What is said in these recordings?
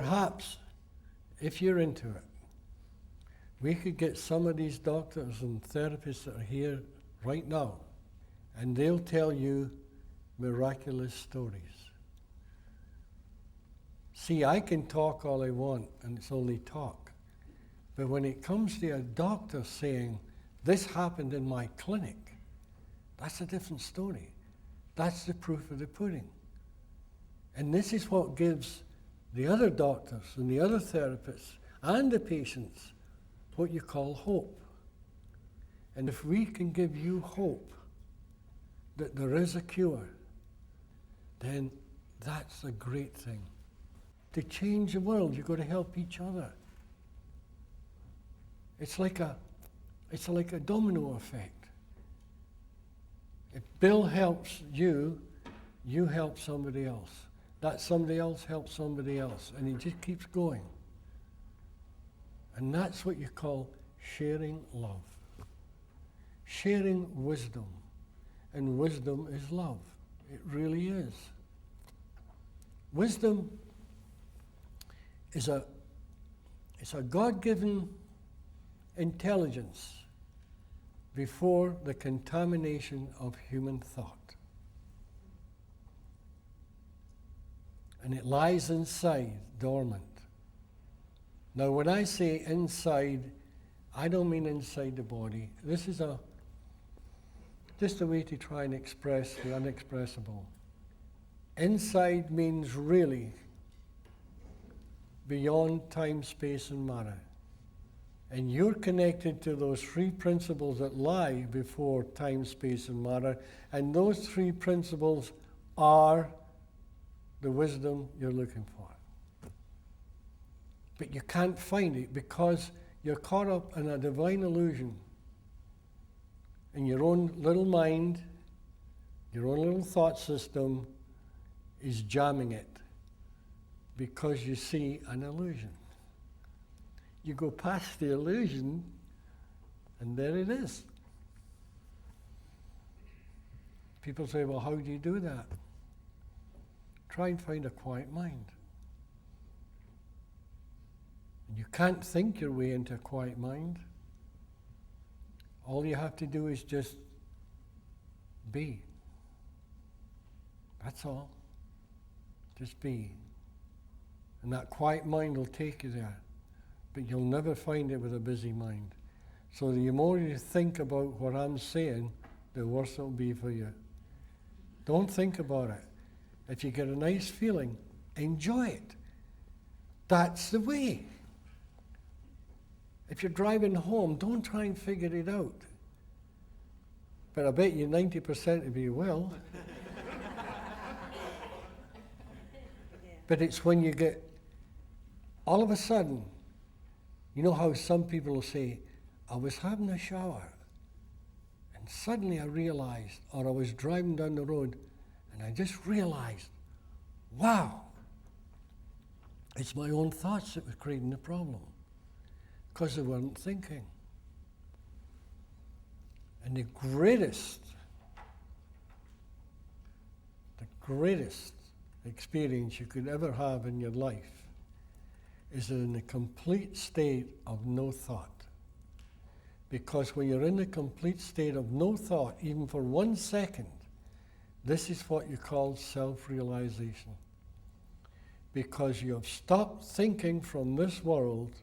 perhaps, if you're into it, we could get some of these doctors and therapists that are here right now, and they'll tell you miraculous stories. See, I can talk all I want, and it's only talk. But when it comes to a doctor saying, this happened in my clinic, that's a different story. That's the proof of the pudding. And this is what gives the other doctors and the other therapists and the patients what you call hope. And if we can give you hope that there is a cure, then that's a great thing. To change the world, you've got to help each other. It's like a domino effect. If Bill helps you, you help somebody else. That somebody else helps somebody else, and it just keeps going. And that's what you call sharing love. Sharing wisdom. And wisdom is love. It really is. Wisdom is a God-given intelligence before the contamination of human thought. And it lies inside, dormant. Now, when I say inside, I don't mean inside the body. This is just a way to try and express the unexpressible. Inside means really beyond time, space, and matter. And you're connected to those three principles that lie before time, space, and matter. And those three principles are the wisdom you're looking for. But you can't find it because you're caught up in a divine illusion. And your own little mind, your own little thought system is jamming it because you see an illusion. You go past the illusion, and there it is. People say, well, how do you do that? Try and find a quiet mind. You can't think your way into a quiet mind. All you have to do is just be. That's all. Just be. And that quiet mind will take you there. But you'll never find it with a busy mind. So the more you think about what I'm saying, the worse it'll be for you. Don't think about it. If you get a nice feeling, enjoy it. That's the way. If you're driving home, don't try and figure it out. But I bet you 90% of you will. But it's when you get, all of a sudden, you know how some people will say, I was having a shower, and suddenly I realized, or I was driving down the road, and I just realized, wow, it's my own thoughts that were creating the problem, because they weren't thinking. And the greatest experience you could ever have in your life is in a complete state of no thought. Because when you're in a complete state of no thought, even for 1 second, this is what you call self-realization. Because you have stopped thinking from this world,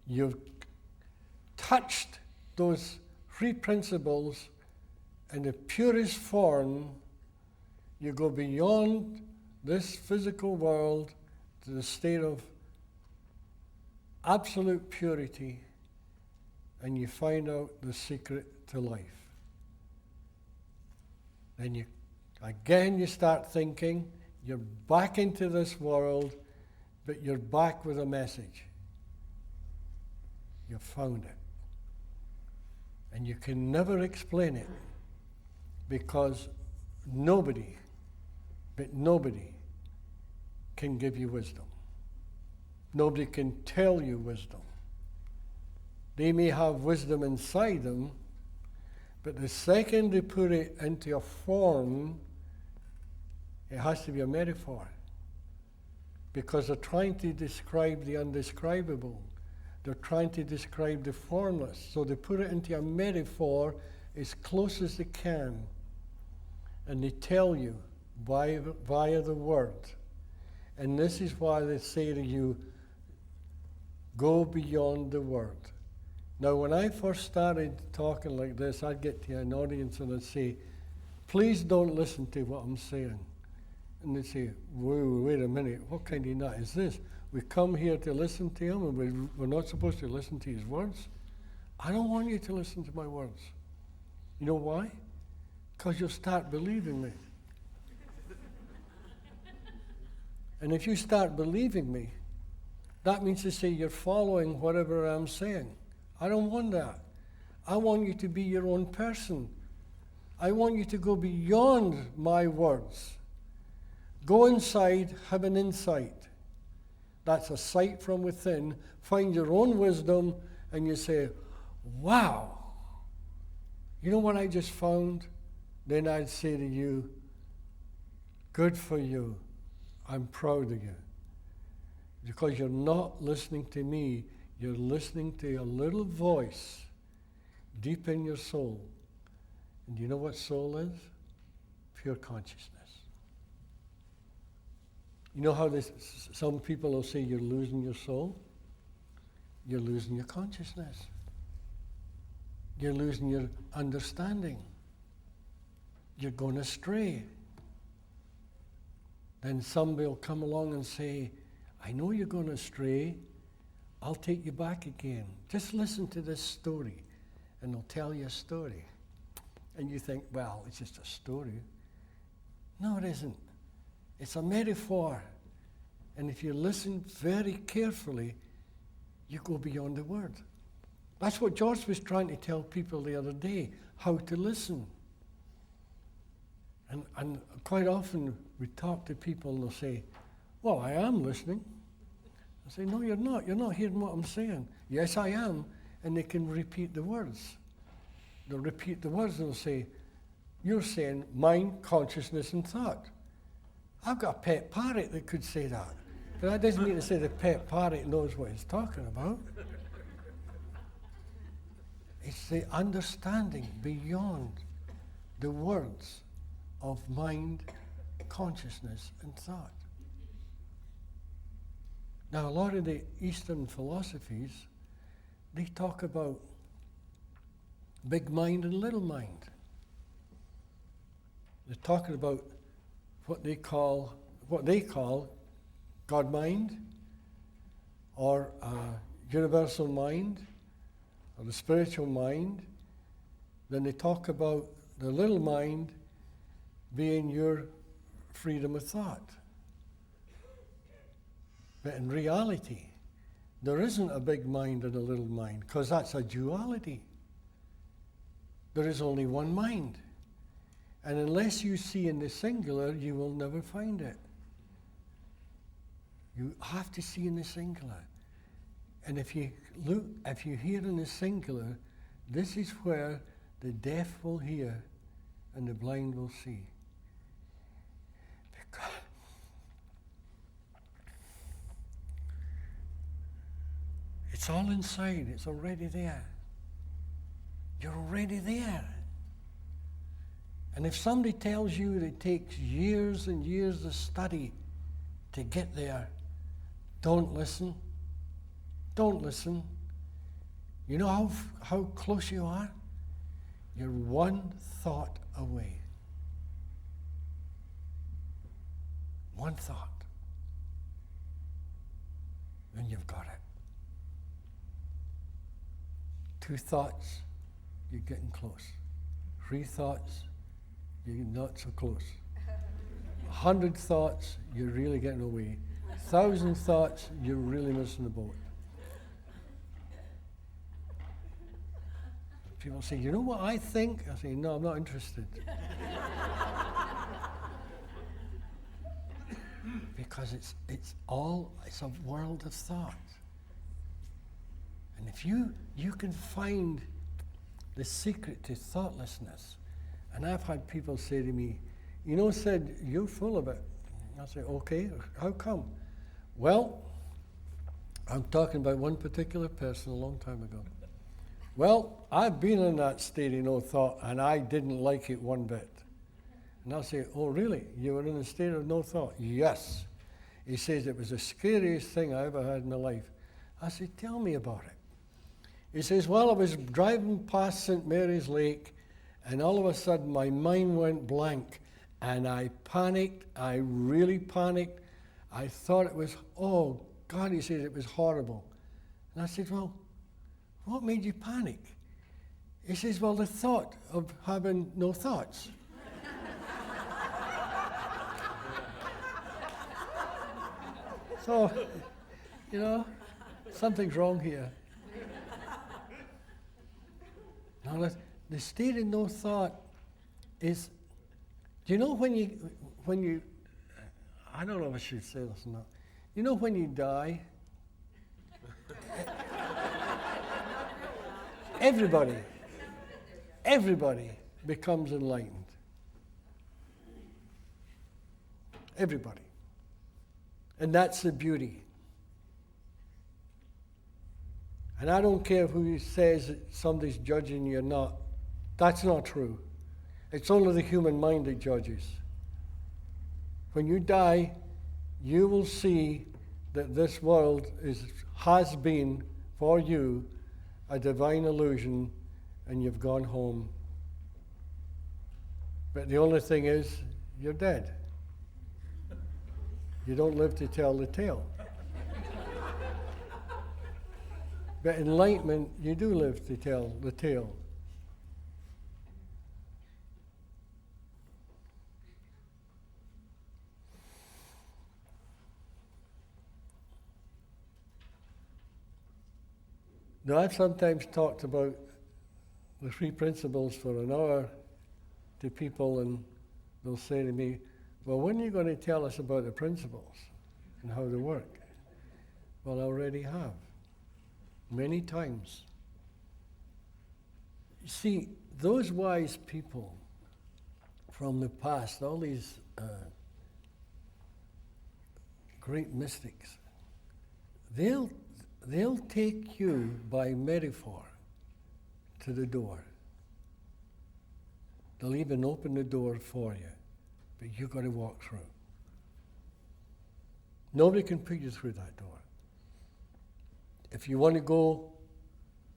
you've touched those three principles in the purest form. You go beyond this physical world to the state of absolute purity, and you find out the secret to life. Then you start thinking, you're back into this world, but you're back with a message. You found it. And you can never explain it, because nobody can give you wisdom. Nobody can tell you wisdom. They may have wisdom inside them, but the second they put it into a form, it has to be a metaphor. because they're trying to describe the undescribable. They're trying to describe the formless. So they put it into a metaphor as close as they can. And they tell you via the word. And this is why they say to you, go beyond the word. Now, when I first started talking like this, I'd get to an audience and I'd say, please don't listen to what I'm saying. And they'd say, wait a minute, what kind of nut is this? We come here to listen to him and we're not supposed to listen to his words? I don't want you to listen to my words. You know why? Because you'll start believing me. And if you start believing me, that means to say you're following whatever I'm saying. I don't want that. I want you to be your own person. I want you to go beyond my words. Go inside, have an insight. That's a sight from within. Find your own wisdom, and you say, wow, you know what I just found? Then I'd say to you, good for you. I'm proud of you. Because you're not listening to me, you're listening to a little voice deep in your soul. And do you know what soul is? Pure consciousness. You know how some people will say you're losing your soul? You're losing your consciousness. You're losing your understanding. You're going astray. Then somebody will come along and say, I know you're going astray. I'll take you back again. Just listen to this story. And they'll tell you a story. And you think, well, it's just a story. No, it isn't. It's a metaphor. And if you listen very carefully, you go beyond the word. That's what George was trying to tell people the other day, how to listen. And quite often we talk to people and they'll say, well, I am listening. I say, no, you're not. You're not hearing what I'm saying. Yes, I am. And they can repeat the words. They'll repeat the words and they'll say, you're saying mind, consciousness, and thought. I've got a pet parrot that could say that. But that doesn't mean to say the pet parrot knows what he's talking about. It's the understanding beyond the words of mind, consciousness, and thought. Now, a lot of the Eastern philosophies, they talk about big mind and little mind. They're talking about what they call God mind, or universal mind, or the spiritual mind. Then they talk about the little mind being your freedom of thought. But in reality, there isn't a big mind and a little mind, because that's a duality. There is only one mind. And unless you see in the singular, you will never find it. You have to see in the singular. And if you hear in the singular, this is where the deaf will hear and the blind will see. Because it's all inside. It's already there. You're already there. And if somebody tells you that it takes years and years of study to get there, don't listen. Don't listen. You know how close you are? You're one thought away. One thought. Then you've got it. 2 thoughts, you're getting close. 3 thoughts, you're not so close. 100 thoughts, you're really getting away. 1,000 thoughts, you're really missing the boat. People say, you know what I think? I say, no, I'm not interested. Because it's a world of thought. And if you can find the secret to thoughtlessness, and I've had people say to me, you know, Sid, you're full of it. I say, okay, how come? Well, I'm talking about one particular person a long time ago. Well, I've been in that state of no thought, and I didn't like it one bit. And I'll say, oh, really? You were in a state of no thought? Yes. He says, it was the scariest thing I ever had in my life. I said, tell me about it. He says, well, I was driving past St. Mary's Lake, and all of a sudden my mind went blank, and I panicked. I really panicked. I thought it was, oh, God, he says, it was horrible. And I said, well, what made you panic? He says, well, the thought of having no thoughts. So, you know, something's wrong here. Now, the state of no thought is, do you know when you, I don't know if I should say this or not. You know when you die, everybody becomes enlightened. Everybody. And that's the beauty. And I don't care who says that somebody's judging you or not. That's not true. It's only the human mind that judges. When you die, you will see that this world has been, for you, a divine illusion, and you've gone home. But the only thing is, you're dead. You don't live to tell the tale. But enlightenment, you do live to tell the tale. Now, I've sometimes talked about the three principles for an hour to people, and they'll say to me, well, when are you going to tell us about the principles and how they work? Well, I already have, many times. You see, those wise people from the past, all these great mystics, they'll take you by metaphor to the door. They'll even open the door for you, but you've got to walk through. Nobody can put you through that door. If you want to go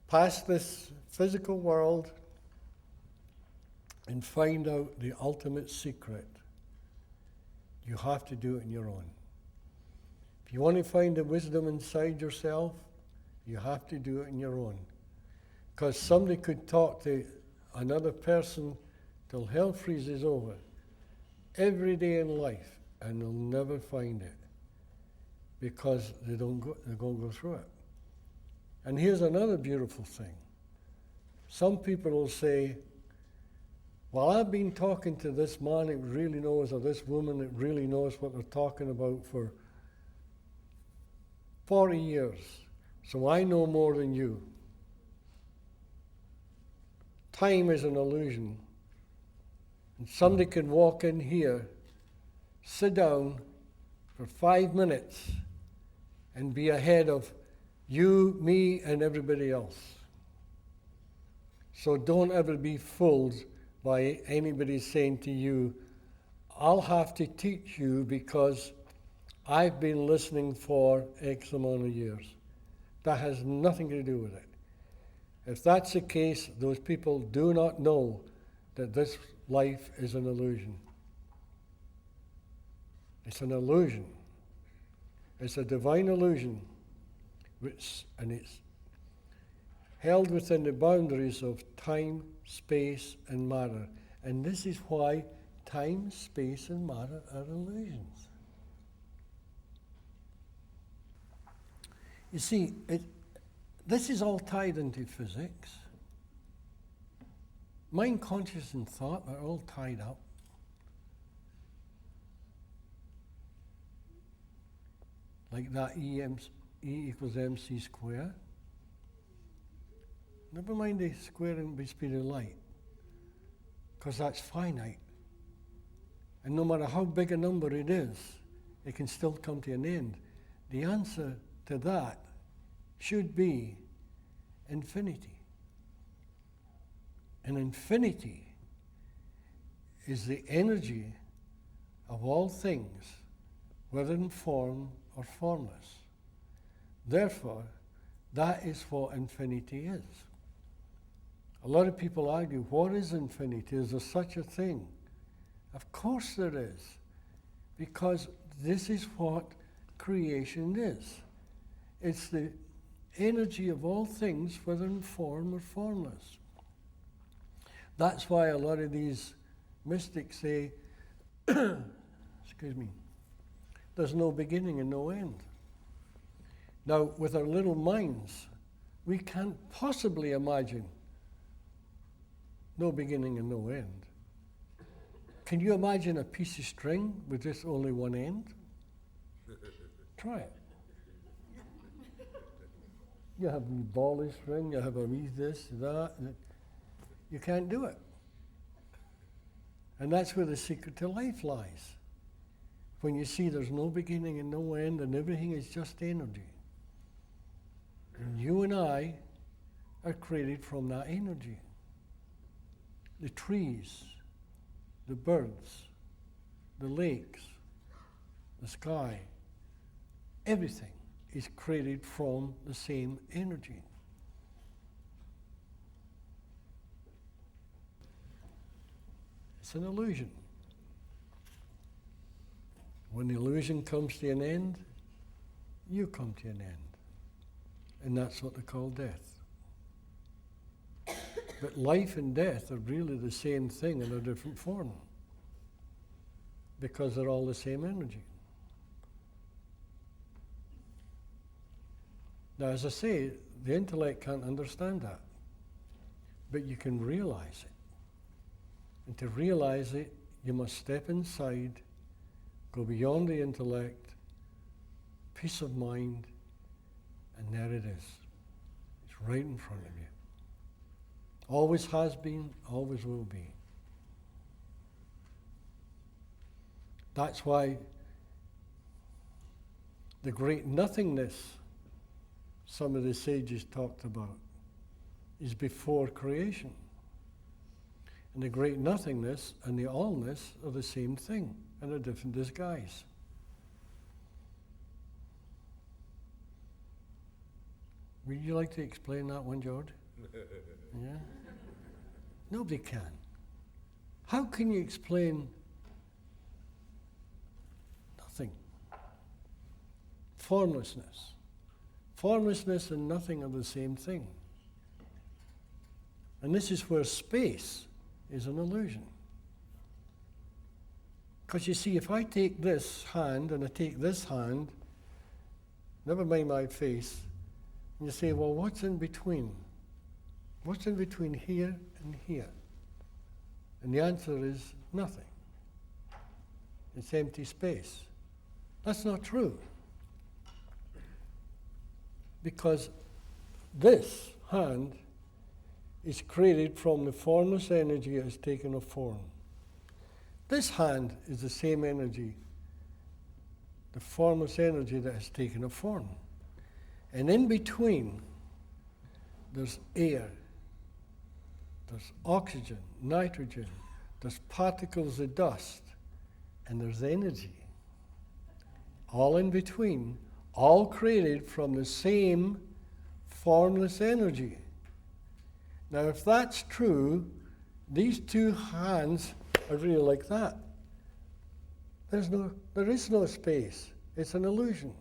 past this physical world and find out the ultimate secret, you have to do it on your own. If you want to find the wisdom inside yourself, you have to do it on your own. Because somebody could talk to another person till hell freezes over every day in life, and they'll never find it because they're going to go through it. And here's another beautiful thing. Some people will say, well, I've been talking to this man that really knows, or this woman that really knows what they're talking about for 40 years, so I know more than you. Time is an illusion. And somebody can walk in here, sit down for 5 minutes, and be ahead of you, me, and everybody else. So don't ever be fooled by anybody saying to you, I'll have to teach you because I've been listening for X amount of years. That has nothing to do with it. If that's the case, those people do not know that this life is an illusion. It's an illusion. It's a divine illusion, and it's held within the boundaries of time, space, and matter. And this is why time, space, and matter are illusions. You see, this is all tied into physics. Mind, conscious, and thought are all tied up. Like that E equals mc squared. Never mind the square and the speed of light, because that's finite. And no matter how big a number it is, it can still come to an end. The answer to that should be infinity. And infinity is the energy of all things, whether in form or formless. Therefore, that is what infinity is. A lot of people argue, what is infinity? Is there such a thing? Of course there is, because this is what creation is. It's the energy of all things, whether in form or formless. That's why a lot of these mystics say, excuse me, there's no beginning and no end. Now, with our little minds, we can't possibly imagine no beginning and no end. Can you imagine a piece of string with just only one end? Try it. You have a ball of string, you have a wee this, that. You can't do it. And that's where the secret to life lies. When you see there's no beginning and no end and everything is just energy. And you and I are created from that energy. The trees, the birds, the lakes, the sky, everything is created from the same energy. It's an illusion. When the illusion comes to an end, you come to an end. And that's what they call death. But life and death are really the same thing in a different form, because they're all the same energy. Now, as I say, the intellect can't understand that, but you can realize it. And to realize it, you must step inside, go beyond the intellect, peace of mind, and there it is. It's right in front of you. Always has been, always will be. That's why the great nothingness some of the sages talked about is before creation. And the great nothingness and the allness are the same thing in a different disguise. Would you like to explain that one, George? Yeah? Nobody can. How can you explain nothing? Formlessness. Formlessness and nothing are the same thing. And this is where space is an illusion. Because you see, if I take this hand and I take this hand, never mind my face, and you say, well, what's in between? What's in between here and here? And the answer is nothing. It's empty space. That's not true. Because this hand is created from the formless energy that has taken a form. This hand is the same energy, the formless energy that has taken a form. And in between, there's air, there's oxygen, nitrogen, there's particles of dust, and there's energy. All in between, all created from the same formless energy. Now, if that's true, these two hands are really like that. There is no space. It's an illusion.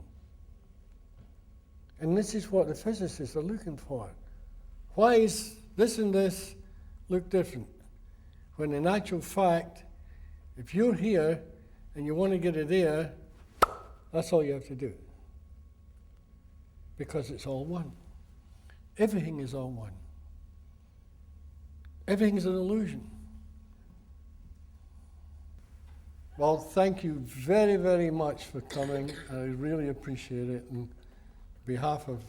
And this is what the physicists are looking for. Why is this and this look different? When in actual fact, if you're here and you want to get it there, that's all you have to do. Because it's all one. Everything is all one. Everything is an illusion. Well, thank you very, very much for coming. I really appreciate it. And on behalf of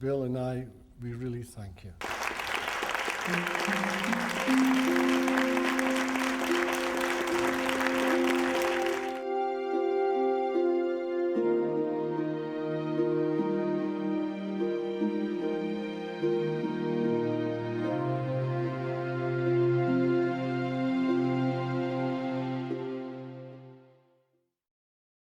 Bill and I, we really thank you.